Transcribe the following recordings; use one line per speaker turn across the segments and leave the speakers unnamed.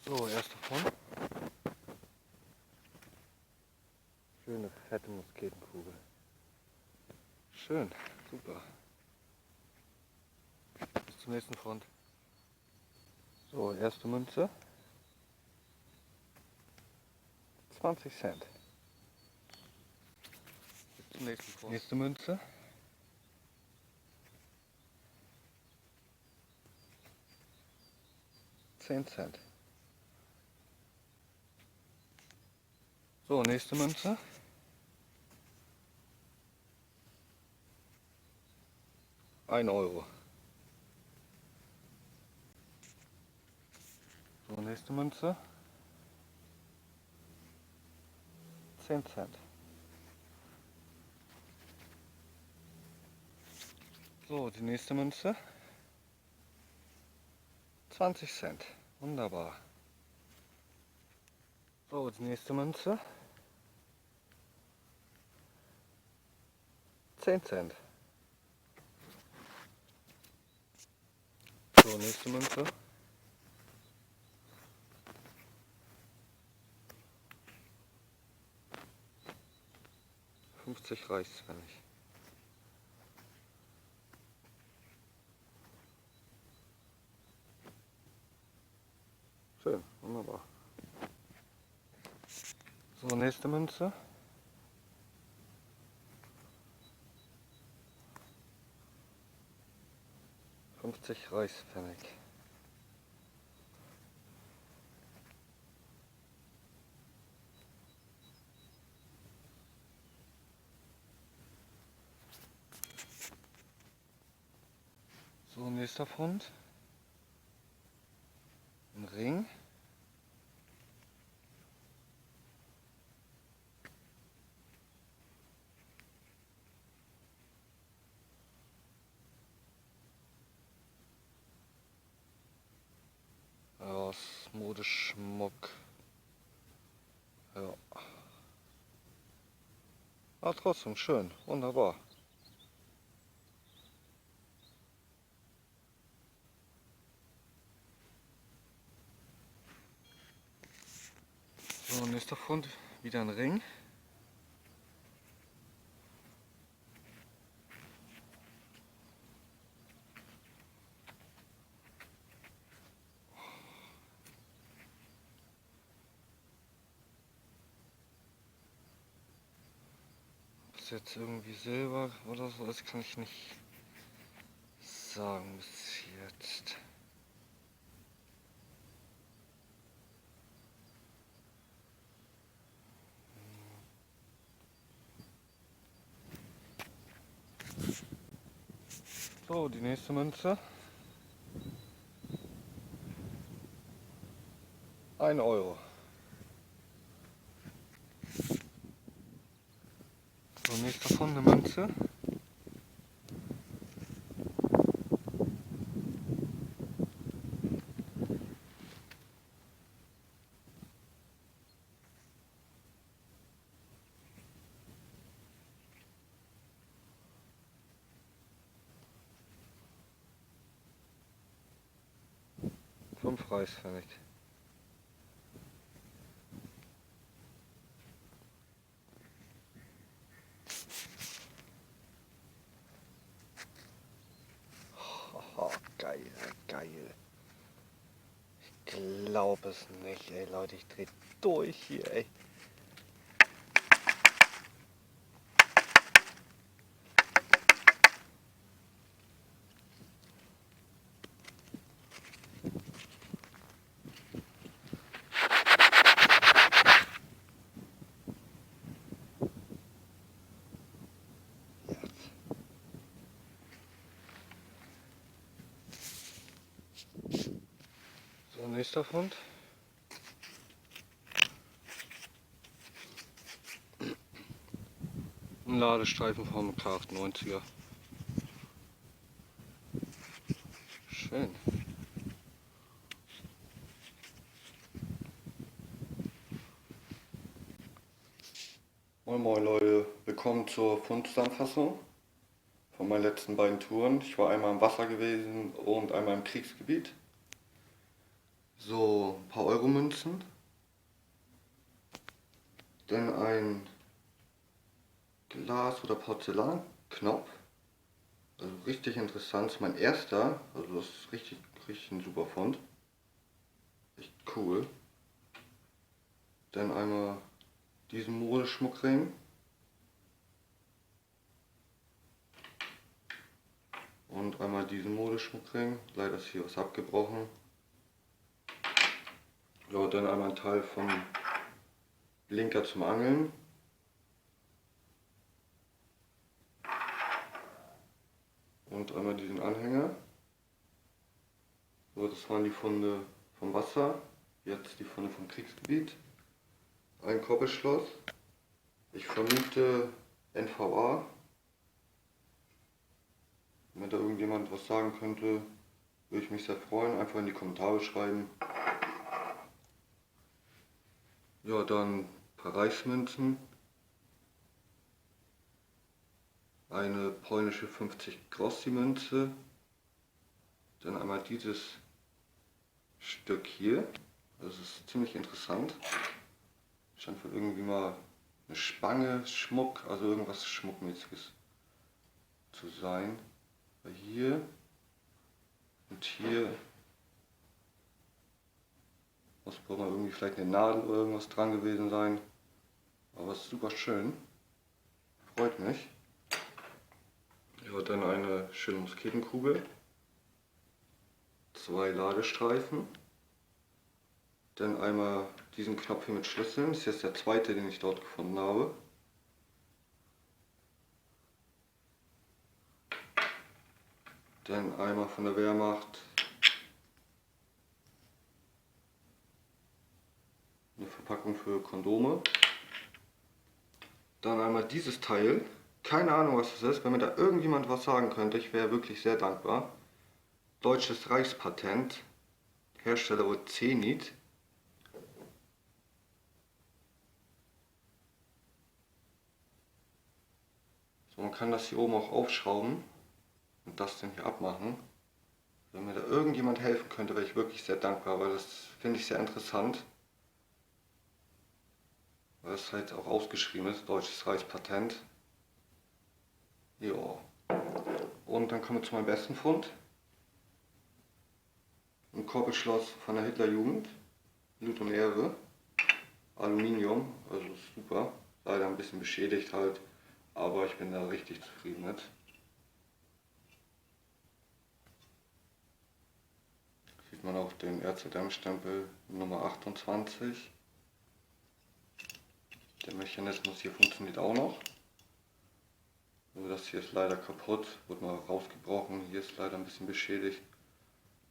So, erster Fund. Schöne fette Musketenkugel. Schön, super. Bis zum nächsten Fund. So, erste Münze. 20 Cent. Bis zum nächsten Fund. Nächste Münze. 10 Cent. So, nächste Münze. 1 Euro. So, nächste Münze. 10 Cent. So, die nächste Münze. 20 Cent. Wunderbar. So, die nächste Münze. 10 Cent. So, nächste Münze. 50 Reichspfennig. Schön, wunderbar. So, nächste Münze. 50 Reichspfennig. So, nächster Fund. Ein Ring. Aus Modeschmuck. Ja. Aber trotzdem schön, wunderbar. So, nächster Fund, wieder ein Ring. Ob es jetzt irgendwie Silber oder so ist, kann ich nicht sagen bis jetzt. So, die nächste Münze. 1 Euro. So, nächster Fund, eine Münze. 5 Reichspfennig. Oh, geil, geil. Ich glaube es nicht, ey Leute, ich dreh durch hier, ey. So, nächster Fund. Ein Ladestreifen vom K98er. Schön. Moin moin Leute, willkommen zur Fundzusammenfassung von meinen letzten beiden Touren. Ich war einmal im Wasser gewesen und einmal im Kriegsgebiet.
So, ein paar Euromünzen. Dann ein Glas- oder Porzellanknopf. Also richtig interessant. Das ist mein erster. Also das ist richtig ein super Fund. Echt cool. Dann einmal diesen Modeschmuckring. Und einmal diesen Modeschmuckring. Leider ist hier was abgebrochen. Ja, dann einmal ein Teil vom Blinker zum Angeln. Und einmal diesen Anhänger. So, das waren die Funde vom Wasser. Jetzt die Funde vom Kriegsgebiet. Ein Koppelschloss. Ich vermute NVA. Wenn da irgendjemand was sagen könnte, würde ich mich sehr freuen. Einfach in die Kommentare schreiben. Ja, dann ein paar Reichsmünzen. Eine polnische 50 Grossi Münze. Dann einmal dieses Stück hier. Das ist ziemlich interessant. Scheint wohl irgendwie mal eine Spange, Schmuck, also irgendwas Schmuckmäßiges zu sein. Hier und hier muss wohl mal irgendwie vielleicht eine Nadel oder irgendwas dran gewesen sein. Aber es ist super schön. Freut mich. Ja, dann eine schöne Musketenkugel. 2 Ladestreifen. Dann einmal diesen Knopf hier mit Schlüsseln. Das ist jetzt der zweite, den ich dort gefunden habe. Dann einmal von der Wehrmacht eine Verpackung für Kondome. Dann einmal dieses Teil. Keine Ahnung, was das ist. Wenn mir da irgendjemand was sagen könnte, ich wäre wirklich sehr dankbar. Deutsches Reichspatent. Hersteller wohl Zenit. So, man kann das hier oben auch aufschrauben und das dann hier abmachen. Wenn mir da irgendjemand helfen könnte, wäre ich wirklich sehr dankbar, weil das finde ich sehr interessant. Weil es halt auch ausgeschrieben ist, Deutsches Reichspatent. Ja. Und dann kommen wir zu meinem besten Fund. Ein Koppelschloss von der Hitlerjugend. Blut und Ehre. Aluminium, also super. Leider ein bisschen beschädigt halt, aber ich bin da richtig zufrieden mit. Sieht man auch den RZM-Stempel Nummer 28. Der Mechanismus hier funktioniert auch noch. Nur das hier ist leider kaputt, wurde mal rausgebrochen. Hier ist leider ein bisschen beschädigt.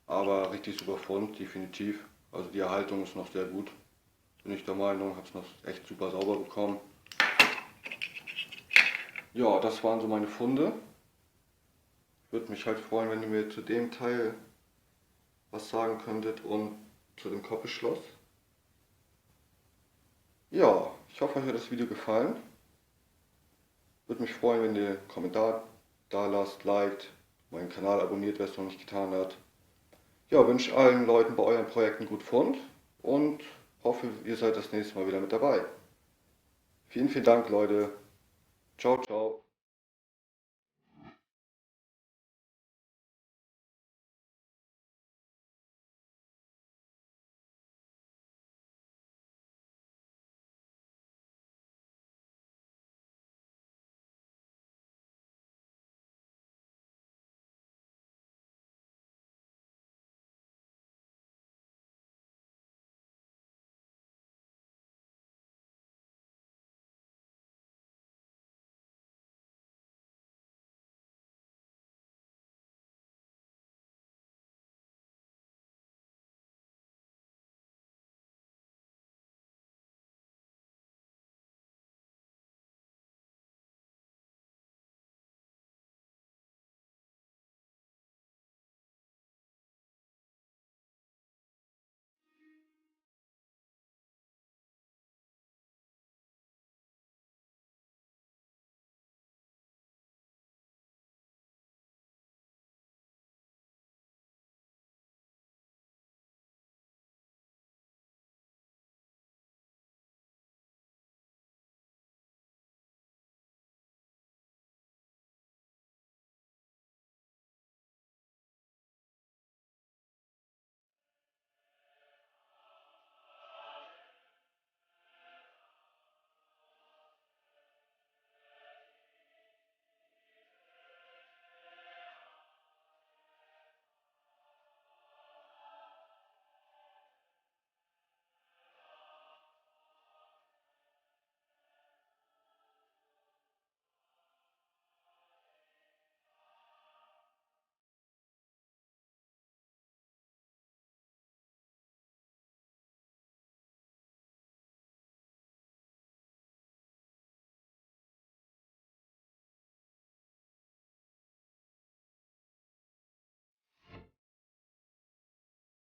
Aber richtig super Fund, definitiv. Also die Erhaltung ist noch sehr gut. Bin ich der Meinung, habe es noch echt super sauber bekommen. Ja, das waren so meine Funde. Würde mich halt freuen, wenn ihr mir zu dem Teil was sagen könntet und zu dem Koppelschloss. Ja, ich hoffe, euch hat das Video gefallen. Würde mich freuen, wenn ihr einen Kommentar da lasst, liked, meinen Kanal abonniert, wer es noch nicht getan hat. Ja, wünsche allen Leuten bei euren Projekten gut Fund und hoffe, ihr seid das nächste Mal wieder mit dabei. Vielen Dank, Leute. Ciao, ciao.